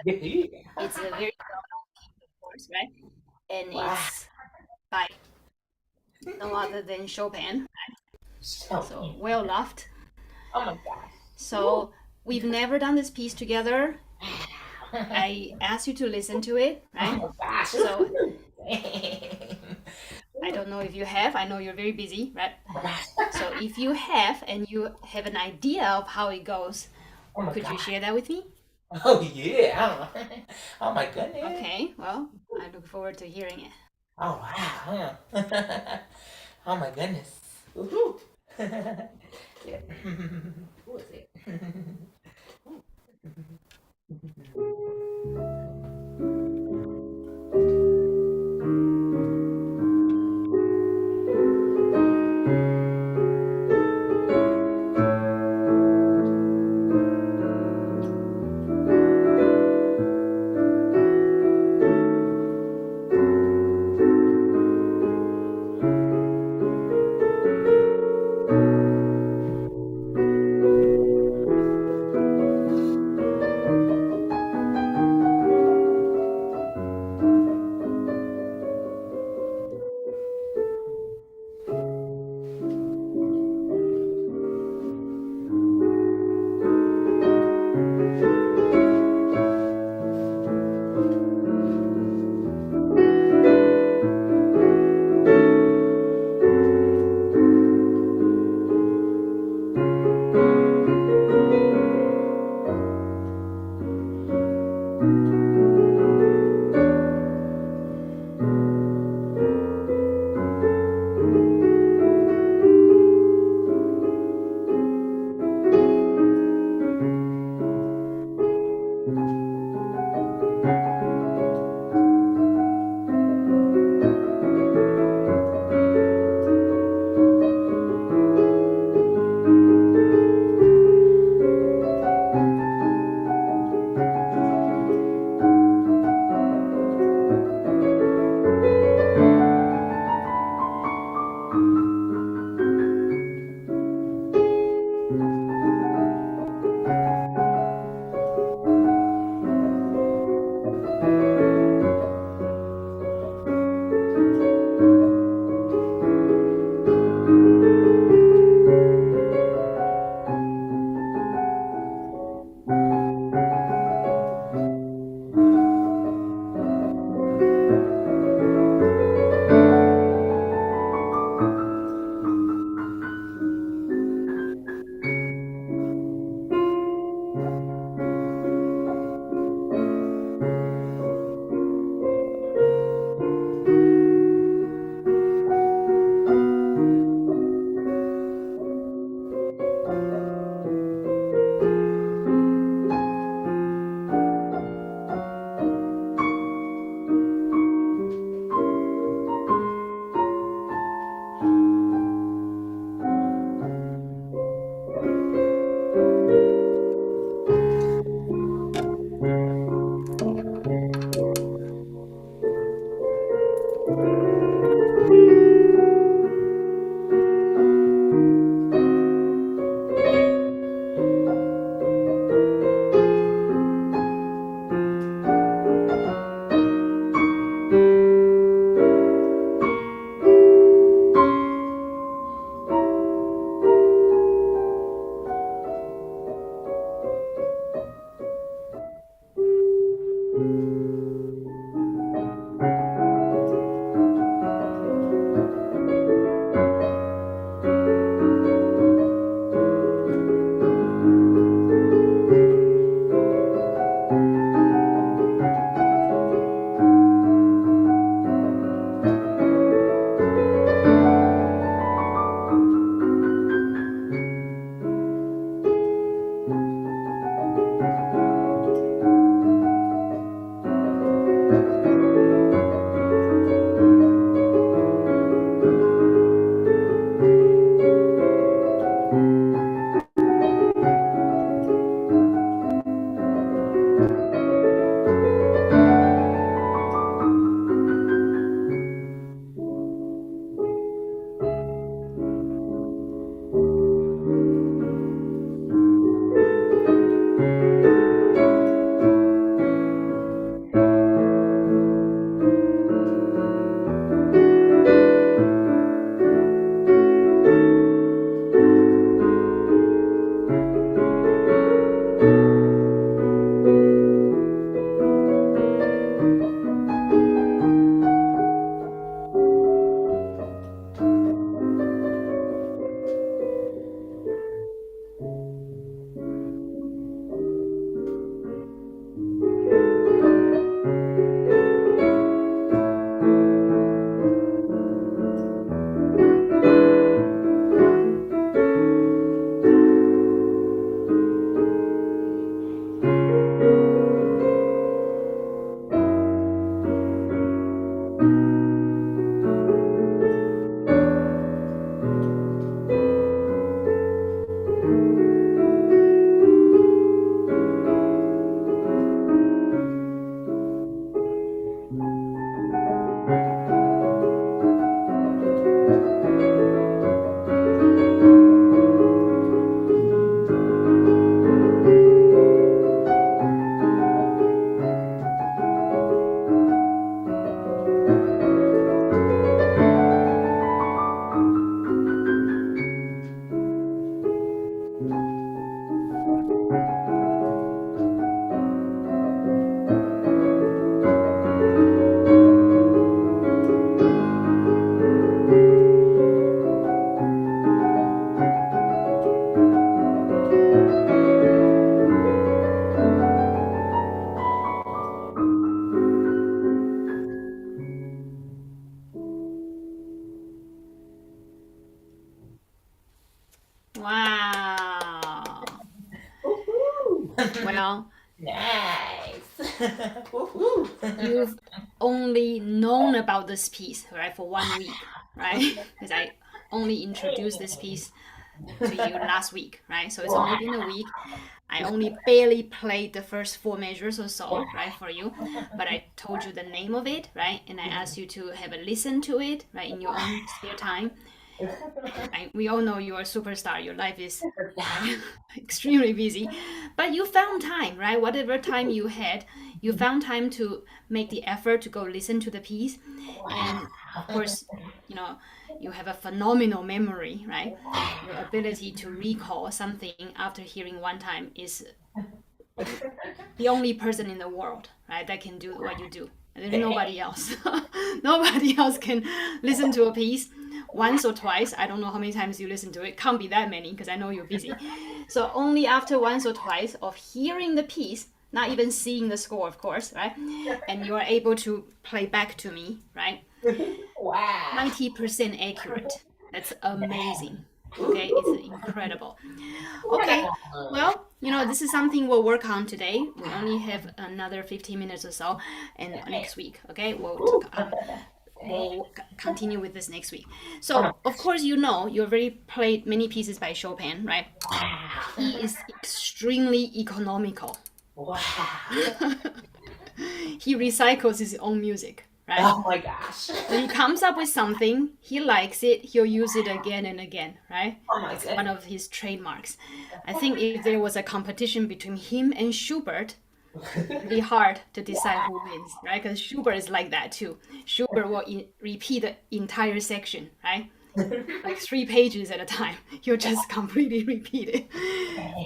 It's a very course, right? And Wow. it's by no other than Chopin. So, So well loved. oh my gosh. Woo. So we've never done this piece together. Wow. I asked you to listen to it, Oh right? my gosh. So Dang. I don't know if you have. I know you're very busy, right? Oh my gosh. So if you have and you have an idea of how it goes, Oh my could you gosh. share that with me? Oh yeah. Oh my goodness. Okay, well, I look forward to hearing it. Oh wow. Oh my goodness. Woohoo. Yeah. Who is it? Nice. Woohoo. You've only known about this piece, right, for 1 week, right? Because I only introduced this piece to you last week, right? So it's only been a week. I only barely played the first 4 measures or so, right, for you. But I told you the name of it, right? And I asked you to have a listen to it, right, in your own spare time. We all know you're a superstar. Your life is right, extremely busy, but you found time, right? Whatever time you had, you found time to make the effort to go listen to the piece. And of course, you know, you have a phenomenal memory, right? Your ability to recall something after hearing one time is the only person in the world, right, that can do what you do. There's nobody else. Nobody else can listen to a piece once or twice. I don't know how many times you listen to it. Can't be that many because I know you're busy. So only after once or twice of hearing the piece, not even seeing the score, of course, right? And you are able to play back to me, right? Wow. 90% accurate. That's amazing. Okay, it's incredible. Okay, well, this is something we'll work on today. We only have another 15 minutes or so, and next week, okay, we'll continue with this next week. So, of course, you've already played many pieces by Chopin, right? He is extremely economical. Wow. He recycles his own music. Right? Oh my gosh. When he comes up with something, he likes it, he'll use it again and again, right? Oh my It's goodness. one of his trademarks. I think if there was a competition between him and Schubert, it'd be hard to decide who wins, right? Because Schubert is like that too. Schubert will repeat the entire section, right? Like 3 pages at a time. He'll just completely repeat it.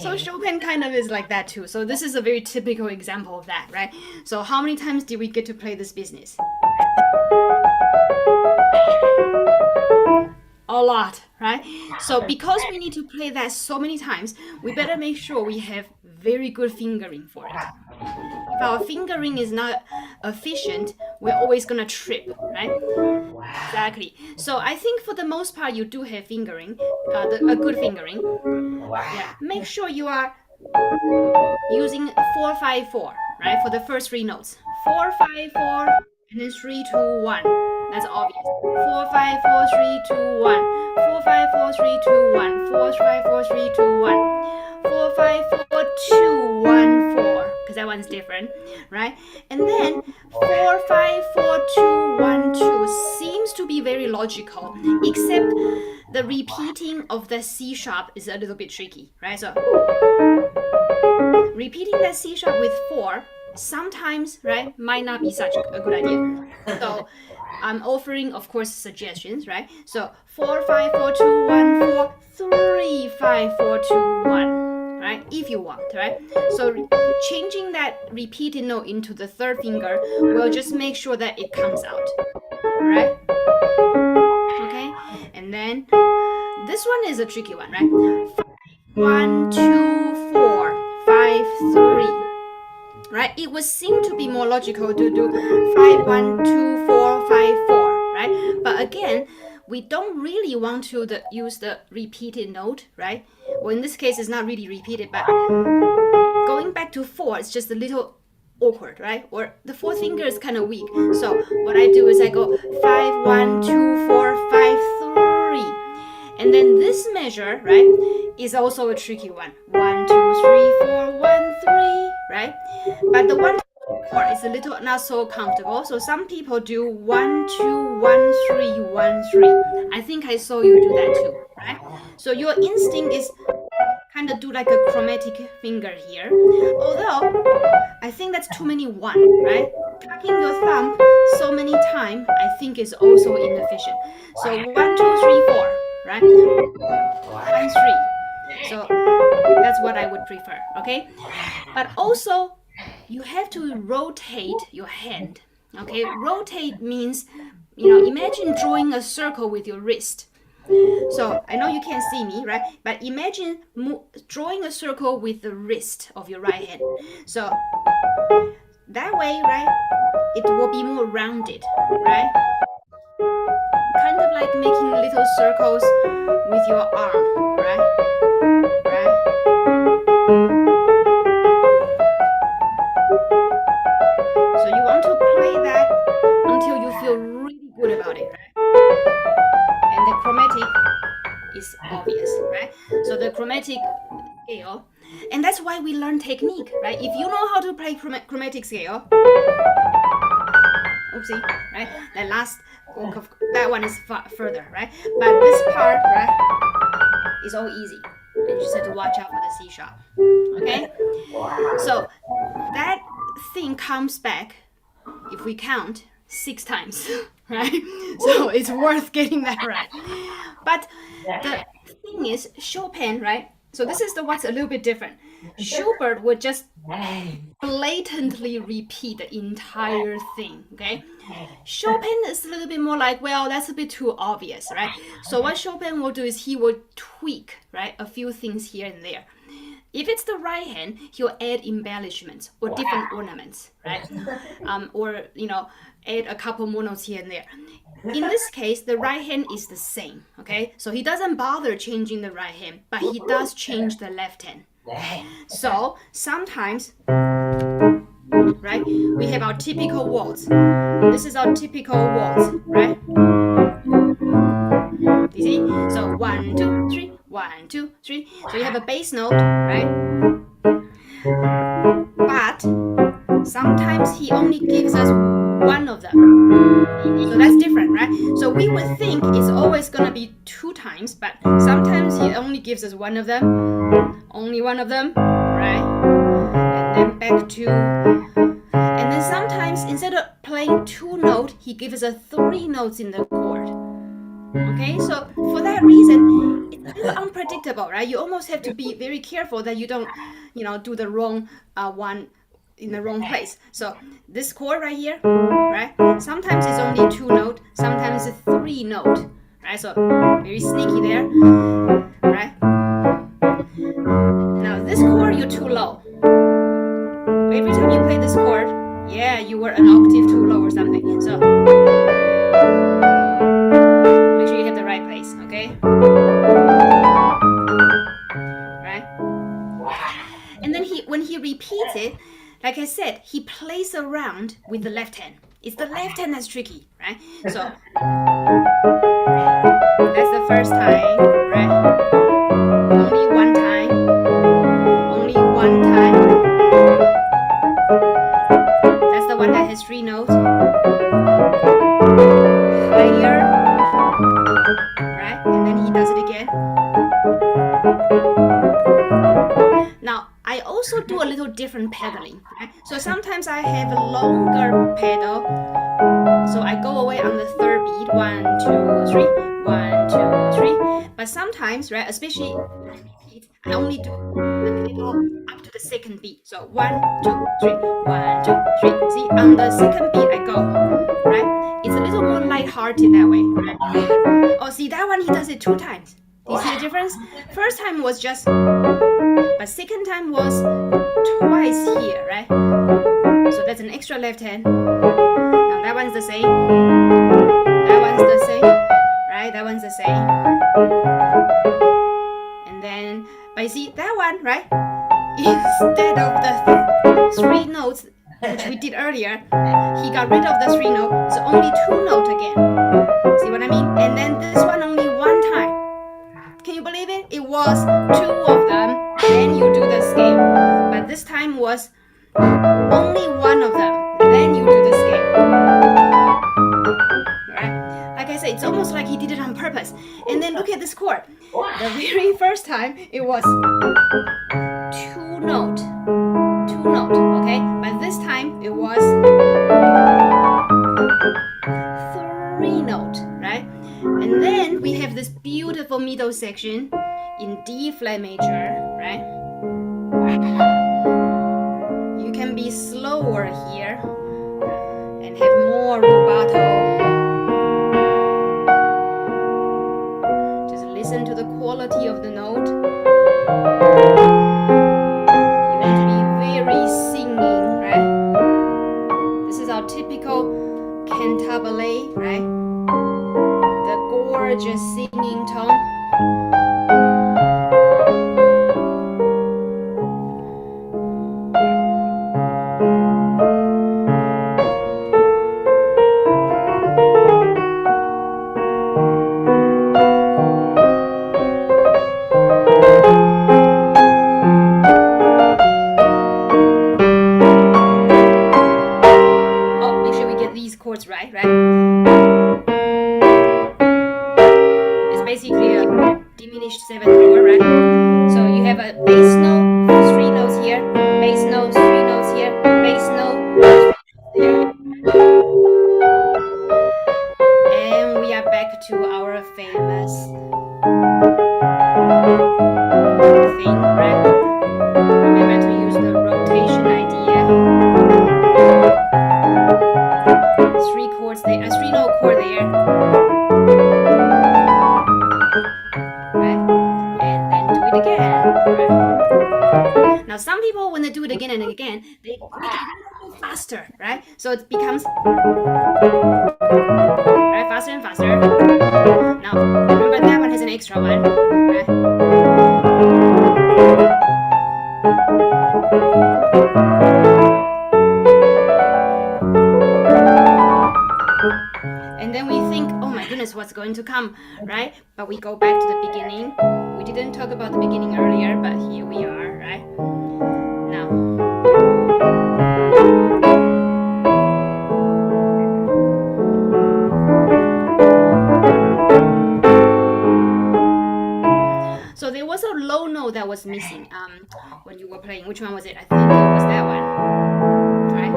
So Chopin kind of is like that too. So this is a very typical example of that, right? So how many times did we get to play this business? A lot, right? So because we need to play that so many times, we better make sure we have very good fingering for it. If our fingering is not efficient, we're always gonna trip, right? Exactly. So I think for the most part, you do have fingering, a good fingering. Wow. Yeah. Make sure you are using 4-5-4, right? For the first 3 notes. 4-5-4, and then 3-2-1. That's obvious. 4-5-4-3-2-1. 4-5-4-3-2-1. 4-5-4-3-2-1. 4-5-4-2-1-4. Because that one's different, right? And then 4-5-4-2-1-2 seems to be very logical, except the repeating of the C sharp is a little bit tricky, right? So repeating that C sharp with 4 sometimes, right, might not be such a good idea. So I'm offering, of course, suggestions, right? So 4-5-4-2-1-4, 3-5-4-2-1, right? If you want, right? So changing that repeated note into the third finger will just make sure that it comes out, right? Okay, and then this one is a tricky one, right? 1, 2, 4, 5, 3. Right? It would seem to be more logical to do 5, 1, 2, 4, 5, 4, right? But again, we don't really want to use the repeated note, right? Well, in this case, it's not really repeated, but going back to 4, it's just a little awkward, right? Or the 4th finger is kind of weak. So what I do is I go 5, 1, 2, 4, 5, 3. And then this measure, right, is also a tricky one. 1, 2, 3, 4, 1, 3, right? But the 1, 2, 4 is a little not so comfortable. So some people do 1, 2, 1, 3, 1, 3. I think I saw you do that too, right? So your instinct is kind of do like a chromatic finger here. Although, I think that's too many 1, right? Tucking your thumb so many times, I think is also inefficient. So 1, 2, 3, 4. Right? 1, 3. So that's what I would prefer, okay? But also, you have to rotate your hand, okay? Rotate means, imagine drawing a circle with your wrist. So I know you can't see me, right? But imagine drawing a circle with the wrist of your right hand. So that way, right, it will be more rounded, right? Kind of like making little circles with your arm, right? chromatic scale. And that's why we learn technique, right? If you know how to play chromatic scale, oopsie, right? That last octave, that one is further, right? But this part, right, is all easy. And you just have to watch out for the C sharp. Okay? So that thing comes back, if we count, 6 times, right? So it's worth getting that right. But the thing is, Chopin, right? So this is the what's a little bit different. Schubert would just blatantly repeat the entire thing, okay? Chopin is a little bit more like, well, that's a bit too obvious, right? So what Chopin will do is he will tweak, right, a few things here and there. If it's the right hand, he'll add embellishments or different ornaments, right? Or, you know, add a couple more notes here and there. In this case, the right hand is the same, okay? So he doesn't bother changing the right hand, but he does change the left hand. So sometimes, right, we have our typical waltz. This is our typical waltz, right? You see? So 1, 2, 3, 1, 2, 3. So you have a bass note, right? But sometimes he only gives us one of them. So that's different, right? So we would think it's always gonna be 2 times, but sometimes he only gives us one of them, only one of them, right? And then back to, and then sometimes instead of playing 2 notes, he gives us 3 notes in the chord. Okay, so for that reason, it's a little unpredictable, right? You almost have to be very careful that you don't, you know, do the wrong one in the wrong place. So this chord right here, right? Sometimes it's only 2 note, sometimes it's 3 note, right? So very sneaky there, right? Now this chord, you're too low. Every time you play this chord, yeah, you were an octave too low or something. So make sure you hit the right place, okay? Right? And then when he repeats it, like I said, he plays around with the left hand. It's the left hand that's tricky, right? So that's the first time, right? Only one time. Only one time. That's the one that has 3 notes. Higher, right? And then he does it again. Now, I also do a little different pedaling, right? So sometimes I have a longer pedal. So I go away on the 3rd beat, 1, 2, 3, 1, 2, 3. But sometimes, right, especially when I repeat, I only do the pedal up to the 2nd beat. So 1, 2, 3, 1, 2, 3. See, on the 2nd beat I go, right? It's a little more light-hearted that way, right? Oh, see, that one he does it 2 times. Do you see the difference? First time was just, but second time was twice here, right? So that's an extra left hand. Now that one's the same. That one's the same, right? That one's the same. And then, but you see that one, right? Instead of the 3 notes, which we did earlier, he got rid of the 3 notes, so only 2 notes again. See what I mean? And then this one only 1 time. Can you believe it? It was 2 of them, then you do the scale. But this time was only 1 of them, then you do the scale. Right? Like I said, it's almost like he did it on purpose. And then look at this chord. The very first time, it was 2 note. 2 note, okay? But this time, it was 3 note, right? And then we have this beautiful middle section in D flat major, right? You can be slower here and have more rubato. Just listen to the quality of the note. You want to be very singing, right? This is our typical cantabile, right? Gorgeous singing tone. right? It's basically a diminished 7th chord, right? So you have a bass note, 3 notes here, bass note, 3 notes here, bass note, 3 notes here. And we are back to our famous thing, right? Remember to use the rotation idea. 3 chords there, 3 note chord there. Right? And then do it again. Right? Now some people, when they do it again and again, they make it a little faster, right? So it becomes right, faster and faster. Now remember that one has an extra one, right? And then we think, oh my goodness, what's going to come, right? But we go back to the beginning. We didn't talk about the beginning earlier, but here we are, right? Now. So there was a low note that was missing when you were playing. Which one was it? I think it was that one, right?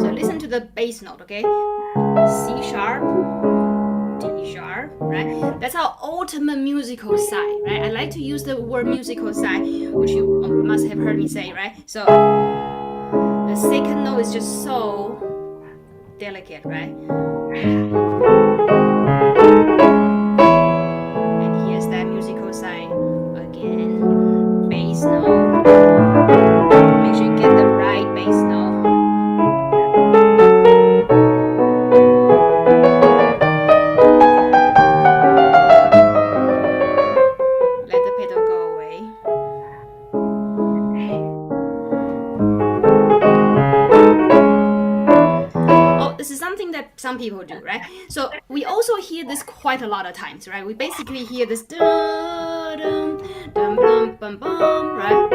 So listen to the bass note, okay? C sharp, D sharp, right? That's our ultimate musical side, right? I like to use the word musical side, which you must have heard me say, right? So the second note is just so delicate, right? And here's that musical side again. Bass note. Make sure you get the right bass note. Some people do, right? So we also hear this quite a lot of times, right? We basically hear this dum dum bum bum bum, right?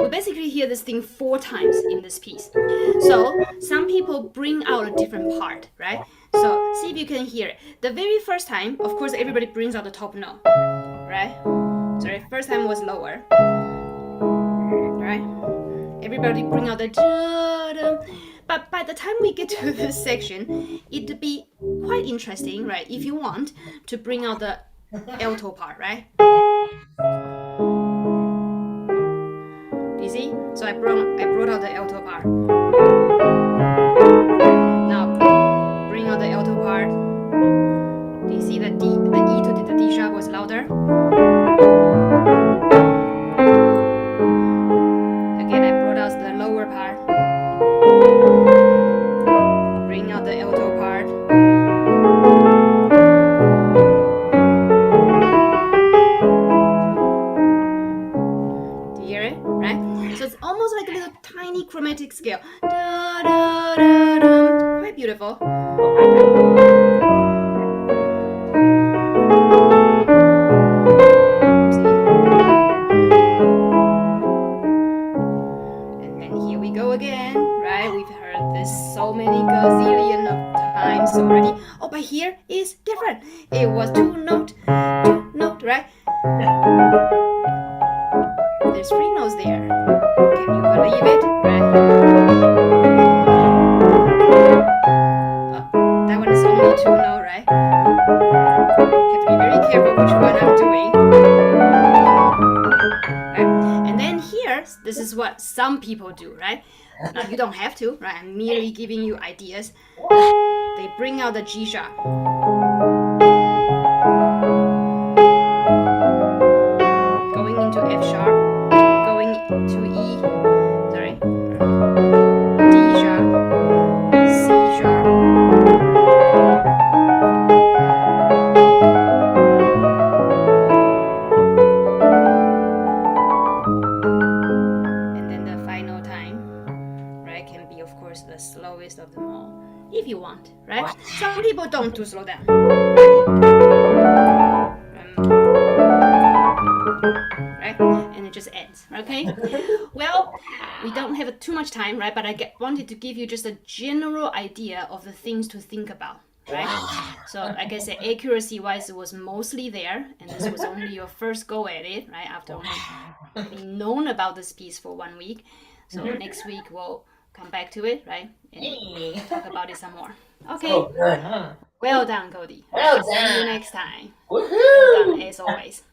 We basically hear this thing 4 times in this piece. So some people bring out a different part, right? So see if you can hear it. The very first time, of course, everybody brings out the top note, right? Sorry, first time was lower, right? Everybody bring out the dum. But by the time we get to this section, it'd be quite interesting, right? If you want to bring out the alto part, right? Do you see? So I brought out the alto part. Now bring out the alto part. Do you see the E to the D sharp was louder? Again, I brought out the lower part. Bring out the alto part. Do you hear it? Right? So it's almost like a little tiny chromatic scale. Da, da, da, da. Quite beautiful. And then here we go again, right? We've heard this so many gazillion of times already. Oh, but here is different. It was 2 note, right? There's 3 notes there. Can you believe it? Right? That one is only 2 note, right? Have to be very careful which one I'm doing. Right? And then here, this is what some people do, right? Now you don't have to, right? I'm merely giving you ideas. They bring out the G sharp. Going into F sharp, going to E, sorry, D sharp, C sharp. And then the final time, right, can be of course the slowest of them all. If you want, right? What? Some people don't do slow down. Right? And it just ends. Okay. Well, we don't have too much time, right? But I wanted to give you just a general idea of the things to think about. Right? Wow. So like I said, accuracy wise, it was mostly there, and this was only your first go at it, right? After only being known about this piece for 1 week. So next week we'll come back to it, right? And Hey. talk about it some more. Okay. So good, huh? Well done, Kodi. Well See you done. next time. Woohoo! Well done, as always.